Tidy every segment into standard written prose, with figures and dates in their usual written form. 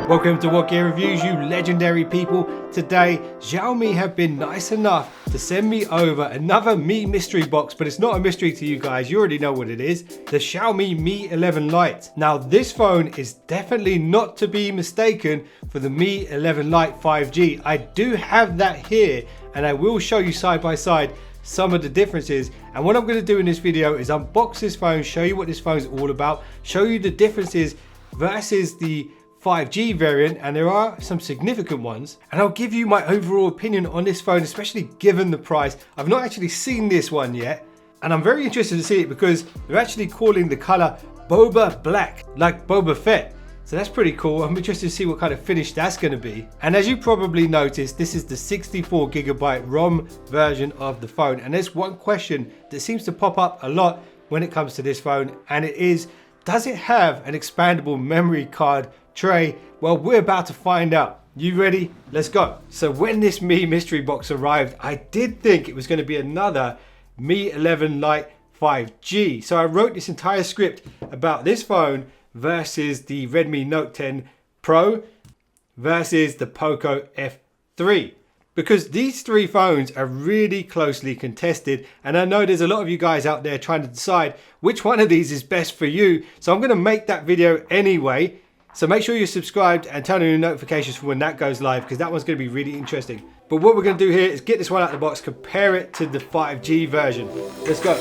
Welcome to WhatGear Reviews, you legendary people. Today, Xiaomi have been nice enough to send me over another Mi mystery box, but it's not a mystery to you guys, you already know what it is. The Xiaomi Mi 11 Lite. Now this phone is definitely not to be mistaken for the Mi 11 Lite 5G. I do have that here and I will show you side by side some of the differences. And what I'm going to do in this video is unbox this phone, show you what this phone is all about, show you the differences versus the 5G variant, and there are some significant ones, and I'll give you my overall opinion on this phone, especially given the price. I've not actually seen this one yet, and I'm very interested to see it because they're actually calling the color Boba Black, like Boba Fett. So that's pretty cool. I'm interested to see what kind of finish that's going to be. And as you probably noticed, this is the 64GB ROM version of the phone, and there's one question that seems to pop up a lot when it comes to this phone, and it is, does it have an expandable memory card tray? Well, we're about to find out. You ready? Let's go. So when this Mi mystery box arrived, I did think it was going to be another Mi 11 Lite 5G. So I wrote this entire script about this phone versus the Redmi Note 10 Pro versus the Poco F3. Because these three phones are really closely contested, and I know there's a lot of you guys out there trying to decide which one of these is best for you. So I'm going to make that video anyway. So make sure you're subscribed and turn on your notifications for when that goes live, because that one's going to be really interesting. But what we're going to do here is get this one out of the box, compare it to the 5G version. Let's go.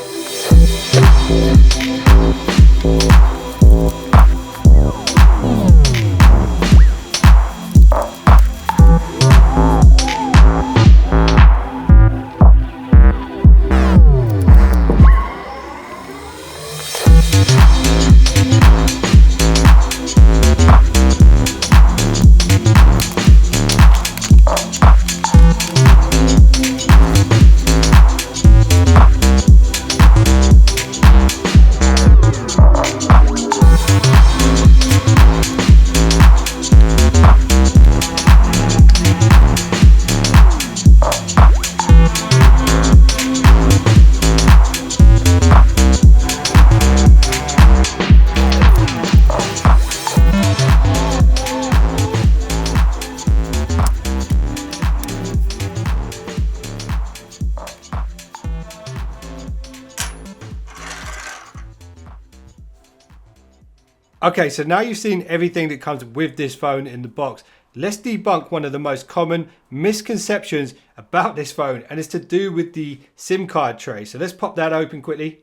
Okay, so now you've seen everything that comes with this phone in the box. Let's debunk one of the most common misconceptions about this phone, and it's to do with the SIM card tray. So let's pop that open quickly.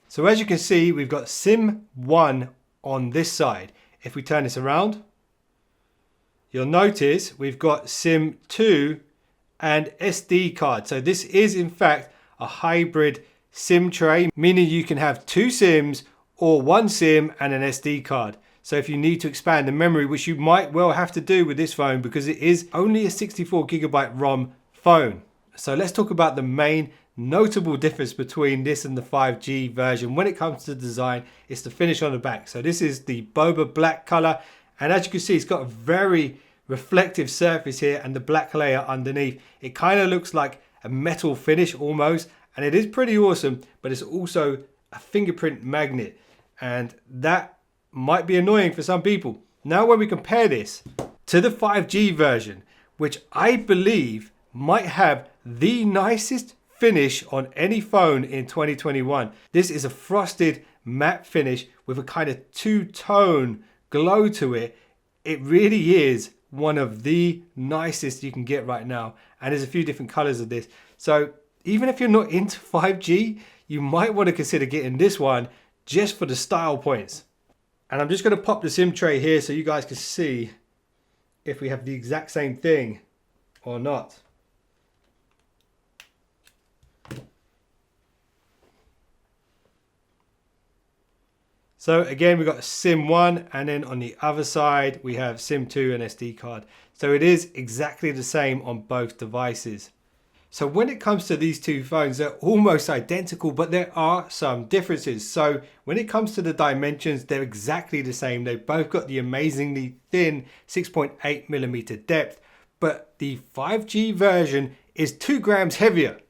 So as you can see, we've got SIM 1 on this side. If we turn this around, you'll notice we've got SIM 2 and SD card. So this is in fact a hybrid SIM tray, meaning you can have two SIMs or one SIM and an SD card. So if you need to expand the memory, which you might well have to do with this phone because it is only a 64GB ROM phone. So let's talk about the main notable difference between this and the 5G version. When it comes to design, it's the finish on the back. So this is the Boba Black color, and as you can see, it's got a very reflective surface here and the black layer underneath. It kind of looks like a metal finish almost, and it is pretty awesome, but it's also a fingerprint magnet, and that might be annoying for some people. Now when we compare this to the 5G version, which I believe might have the nicest finish on any phone in 2021. This is a frosted matte finish with a kind of two-tone glow to it. It really is one of the nicest you can get right now, and there's a few different colors of this. So even if you're not into 5G, you might want to consider getting this one just for the style points. And I'm just going to pop the SIM tray here so you guys can see if we have the exact same thing or not. So again, we've got SIM 1, and then on the other side we have SIM 2 and SD card. So it is exactly the same on both devices. So when it comes to these two phones, they're almost identical, but there are some differences. So when it comes to the dimensions, they're exactly the same. They've both got the amazingly thin 6.8mm depth, but the 5G version is 2 grams heavier.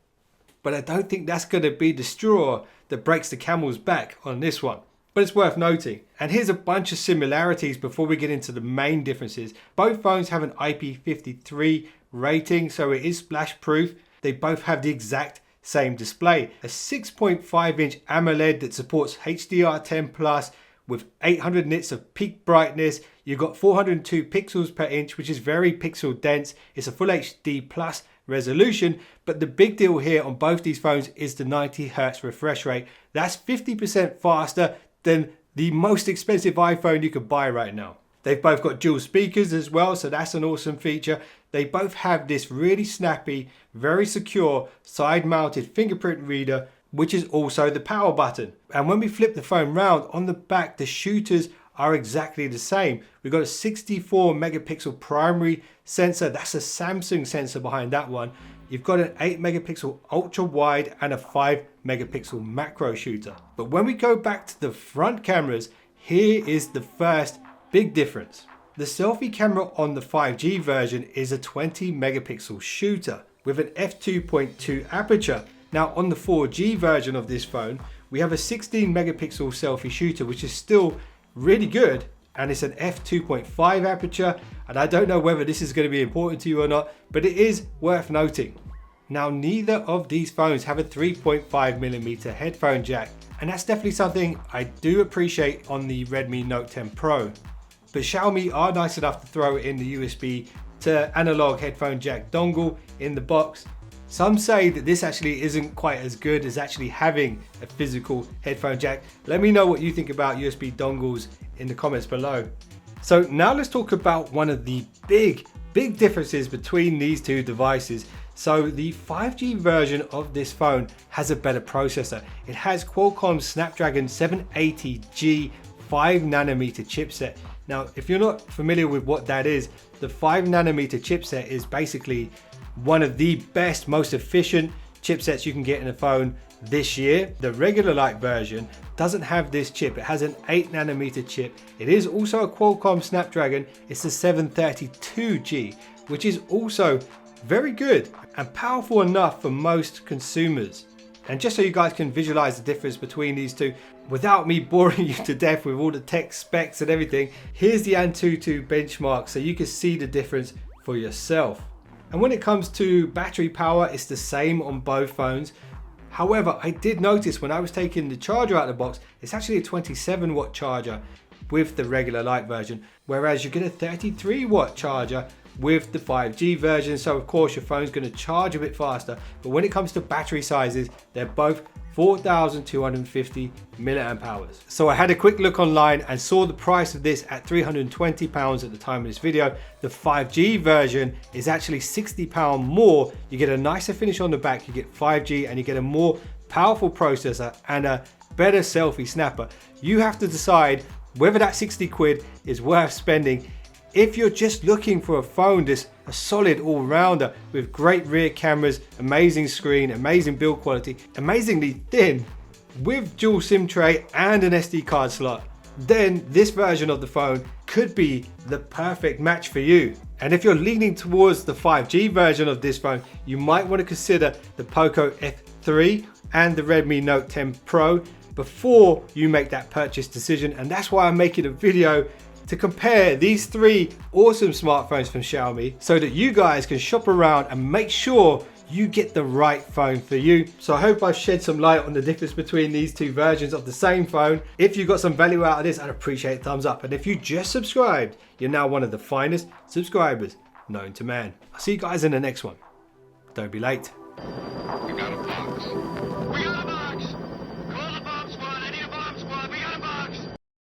But I don't think that's going to be the straw that breaks the camel's back on this one. but it's worth noting. And here's a bunch of similarities before we get into the main differences. Both phones have an IP53 rating, so it is splash proof. They both have the exact same display, a 6.5 inch AMOLED that supports HDR10 plus with 800 nits of peak brightness. You've got 402 pixels per inch, which is very pixel dense. It's a full HD plus resolution, but the big deal here on both these phones is the 90 Hz refresh rate. That's 50% faster than the most expensive iPhone you could buy right now. They've both got dual speakers as well, so that's an awesome feature. They both have this really snappy, very secure side-mounted fingerprint reader, which is also the power button. And when we flip the phone round, on the back, the shooters are exactly the same. We've got a 64 megapixel primary sensor. That's a Samsung sensor behind that one. You've got an 8 megapixel ultra wide and a 5 megapixel macro shooter. But when we go back to the front cameras, here is the first big difference. The selfie camera on the 5G version is a 20 megapixel shooter with an f2.2 aperture. Now on the 4G version of this phone, we have a 16 megapixel selfie shooter, which is still really good, and it's an f2.5 aperture. And I don't know whether this is going to be important to you or not, but it is worth noting. Now neither of these phones have a 3.5mm headphone jack, and that's definitely something I do appreciate on the Redmi Note 10 Pro. But Xiaomi are nice enough to throw in the USB to analog headphone jack dongle in the box. Some say that this actually isn't quite as good as actually having a physical headphone jack. Let me know what you think about USB dongles in the comments below. So now let's talk about one of the big differences between these two devices. So the 5G version of this phone has a better processor. It has Qualcomm's Snapdragon 780G 5nm chipset. Now, if you're not familiar with what that is, the 5nm chipset is basically one of the best, most efficient chipsets you can get in a phone this year. The regular Lite version doesn't have this chip. It has an 8nm chip. It is also a Qualcomm Snapdragon. It's the 732G, which is also very good and powerful enough for most consumers. And just so you guys can visualize the difference between these two, without me boring you to death with all the tech specs and everything, here's the Antutu Benchmark so you can see the difference for yourself. And when it comes to battery power, it's the same on both phones. However, I did notice when I was taking the charger out of the box, it's actually a 27 watt charger with the regular Lite version, whereas you get a 33 watt charger with the 5G version. So of course your phone's going to charge a bit faster, but when it comes to battery sizes, they're both 4,250 milliamp hours. So I had a quick look online and saw the price of this at £320 at the time of this video. The 5G version is actually £60 more. You get a nicer finish on the back, you get 5G, and you get a more powerful processor and a better selfie snapper. You have to decide whether that 60 quid is worth spending. If you're just looking for a phone that's a solid all-rounder with great rear cameras, amazing screen, amazing build quality, amazingly thin, with dual SIM tray and an SD card slot, then this version of the phone could be the perfect match for you. And if you're leaning towards the 5G version of this phone, you might want to consider the Poco F3 and the Redmi Note 10 Pro before you make that purchase decision. And that's why I'm making a video to compare these three awesome smartphones from Xiaomi so that you guys can shop around and make sure you get the right phone for you. So I hope I've shed some light on the difference between these two versions of the same phone. If you got some value out of this, I'd appreciate a thumbs up. And if you just subscribed, you're now one of the finest subscribers known to man. I'll see you guys in the next one. Don't be late.